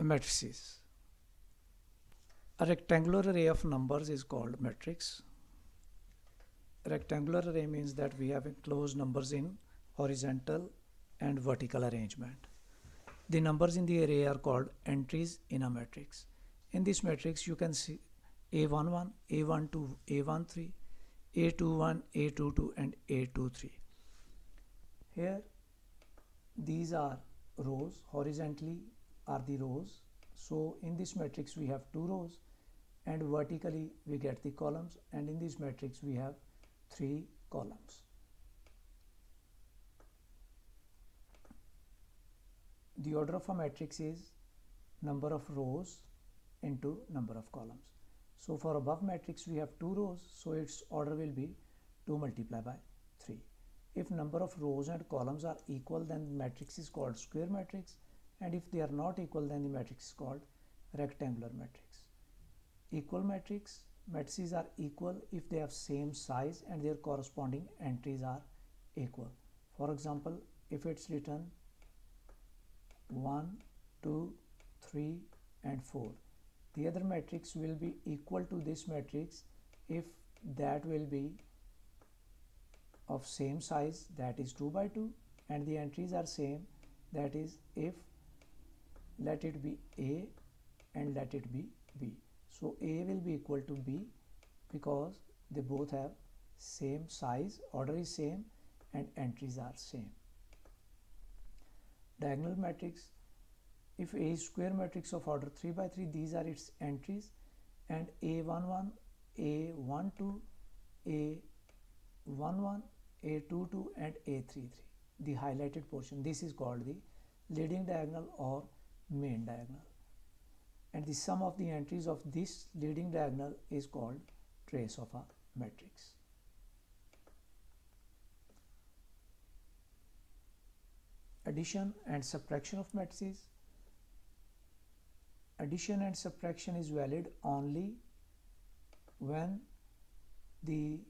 Matrices. A rectangular array of numbers is called matrix. Rectangular array means that we have enclosed numbers in horizontal and vertical arrangement. The numbers in the array are called entries in a matrix. In this matrix you can see A11, A12, A13, A21, A22 and A23. Here these are rows, horizontally are the rows. So in this matrix we have two rows and vertically we get the columns, and in this matrix we have three columns. The order of a matrix is number of rows into number of columns. So for above matrix we have two rows, so its order will be 2 multiplied by 3. If number of rows and columns are equal, then the matrix is called square matrix, and if they are not equal, then the matrix is called rectangular matrix. Equal matrices are equal if they have same size and their corresponding entries are equal. For example, if it's written 1, 2, 3 and 4, the other matrix will be equal to this matrix if that will be of same size, that is 2 by 2, and the entries are same, that is if let it be A and let it be B. So A will be equal to B because they both have same size, order is same and entries are same. Diagonal matrix, if A is square matrix of order 3 by 3, these are its entries, and A11, A12, A11, A22 and A33, the highlighted portion, this is called the leading diagonal or main diagonal, and the sum of the entries of this leading diagonal is called trace of a matrix. Addition and subtraction of matrices. Addition and subtraction is valid only when the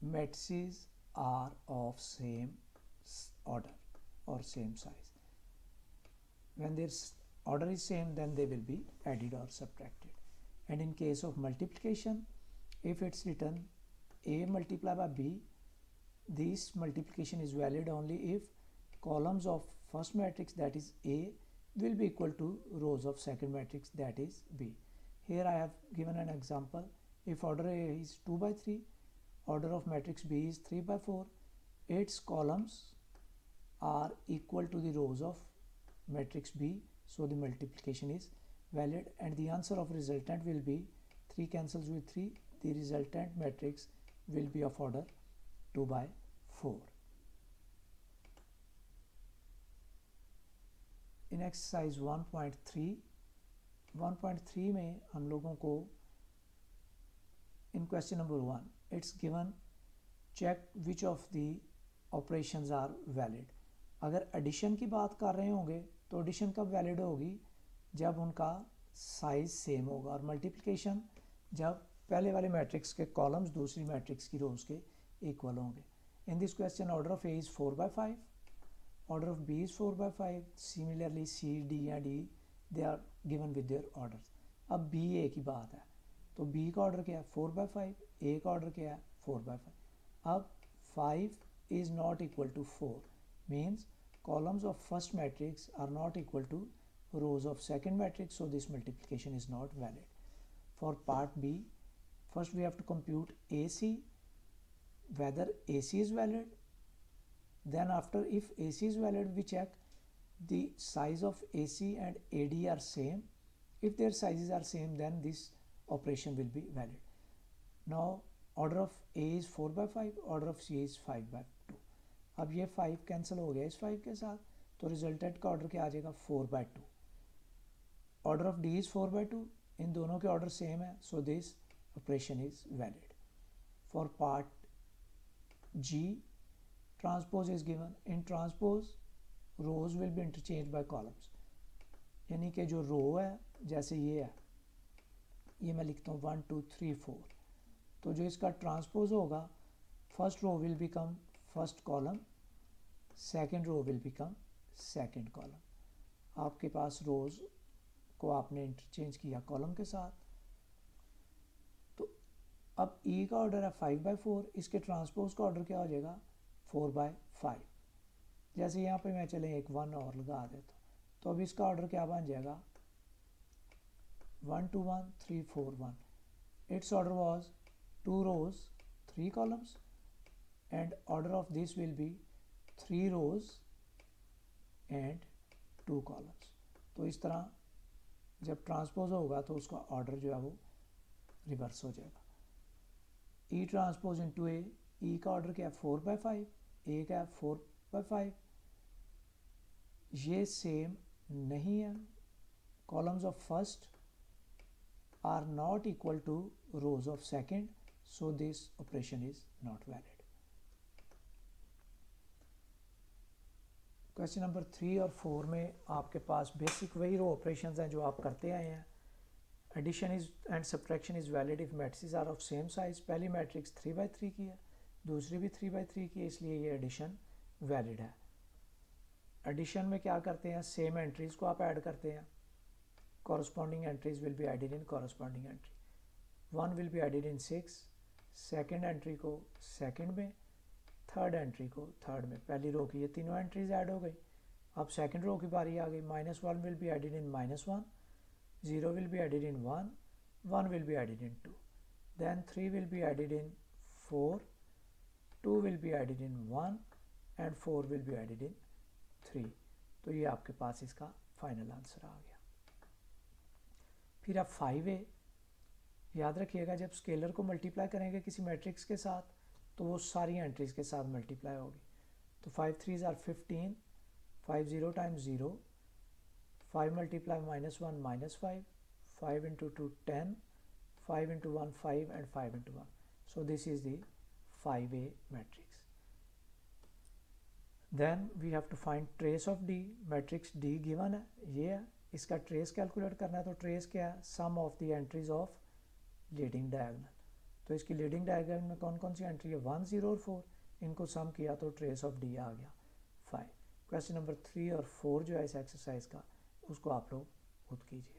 matrices are of same order or same size. When their order is same, then they will be added or subtracted. And in case of multiplication, if it's written A multiplied by B, this multiplication is valid only if columns of first matrix, that is A, will be equal to rows of second matrix, that is B. Here I have given an example. If order A is 2 by 3, order of matrix B is 3 by 4, its columns are equal to the rows of matrix B, so the multiplication is valid, and the answer of resultant will be 3 cancels with 3, the resultant matrix will be of order 2 by 4. In exercise 1.3 में हम लोगों को in question number 1 it's given check which of the operations are valid. अगर addition की बात कर रहे होंगे तो addition कब valid होगी, जब उनका size same होगा, और multiplication जब पहले वाले matrix के columns दूसरी matrix की rows के equal होंगे. In this question order of A is 4 by 5, order of B is 4 by 5. Similarly C, D and E they are given with their orders. अब B A की बात है तो B का order क्या है 4 by 5, A का order क्या है 4 by 5. अब 5 is not equal to 4 means columns of first matrix are not equal to rows of second matrix, so this multiplication is not valid. For part B, first we have to compute AC, whether AC is valid. Then after, if AC is valid, we check the size of AC and AD are same. If their sizes are same, then this operation will be valid. Now order of A is 4 by 5, order of C is 5 by 2. अब ये 5 cancel हो गया इस 5 के साथ, तो resultant का order क्या आ जाएगा 4 by 2. Order of D is 4 by 2, इन दोनों के ऑर्डर सेम है, so this operation is valid. For part G, transpose is given. In transpose, rows will be interchanged by columns. यानी कि जो रो है जैसे ये है, ये मैं लिखता हूँ 1 2 3 4, तो जो इसका ट्रांसपोज होगा, first row will become first column, second row will become second column. आपके पास रोज को आपने इंटरचेंज किया कॉलम के साथ। तो अब ई का ऑर्डर है 5/4, इसके ट्रांसपोज का ऑर्डर क्या हो जाएगा 4/5। जैसे यहाँ पे मैं चले एक 1 और लगा देता हूँ, तो अब इसका ऑर्डर क्या बन जाएगा 1 2 1 3 4 1। Its order was 2 rows 3 columns and order of this will be 3 rows and 2 columns। तो इस तरह जब ट्रांसपोज होगा तो उसका ऑर्डर जो है वो रिवर्स हो जाएगा। ई ट्रांसपोज इंटू ए, ई का ऑर्डर क्या है 4/5, ए का है 4/5। ये सेम नहीं है, columns of first are not equal to rows of second, so this operation is not valid। Question number 3 और 4 में आपके पास बेसिक वही रो ऑपरेशंस हैं जो आप करते आए हैं। Addition is and subtraction is valid if matrices are of same size. पहली मैट्रिक्स 3/3 की है, दूसरी भी 3/3 की है, इसलिए ये एडिशन वैलिड है। एडिशन में क्या करते हैं, सेम एंट्रीज को आप ऐड करते हैं। corresponding entries will be added in corresponding entry। 1 will be added in 6, second entry को सेकेंड में, थर्ड एंट्री को थर्ड में। पहली रो की ये तीनों एंट्रीज ऐड हो गई। अब सेकेंड रो की बारी आ गई। -1 will be added in -1, 0 will be added in 1, 1 will be added in 2, then 3 will be added in 4, 2 will be added in 1 and 4 will be added in 3। तो ये आपके पास इसका फाइनल आंसर आ गया। फिर आप 5A, याद रखिएगा जब स्केलर को मल्टीप्लाई करेंगे किसी मैट्रिक्स के साथ तो वो सारी एंट्रीज के साथ मल्टीप्लाई होगी। तो 5 3s are 15, 5 0 times 0, 5 multiply -1 -5, 5 into 2 10, 5 into 1 5 and 5 into 1। So this is the 5A matrix। Then we have to find trace of D। Matrix D given है, ये है, इसका ट्रेस कैलकुलेट करना है। तो ट्रेस क्या है, sum of the entries of leading diagonal. तो इसकी लीडिंग डायगोनल में कौन कौन सी एंट्री है 1 0 और 4, इनको सम किया तो ट्रेस ऑफ डी आ गया 5। क्वेश्चन नंबर 3 और 4 जो है इस एक्सरसाइज का, उसको आप लोग खुद कीजिए।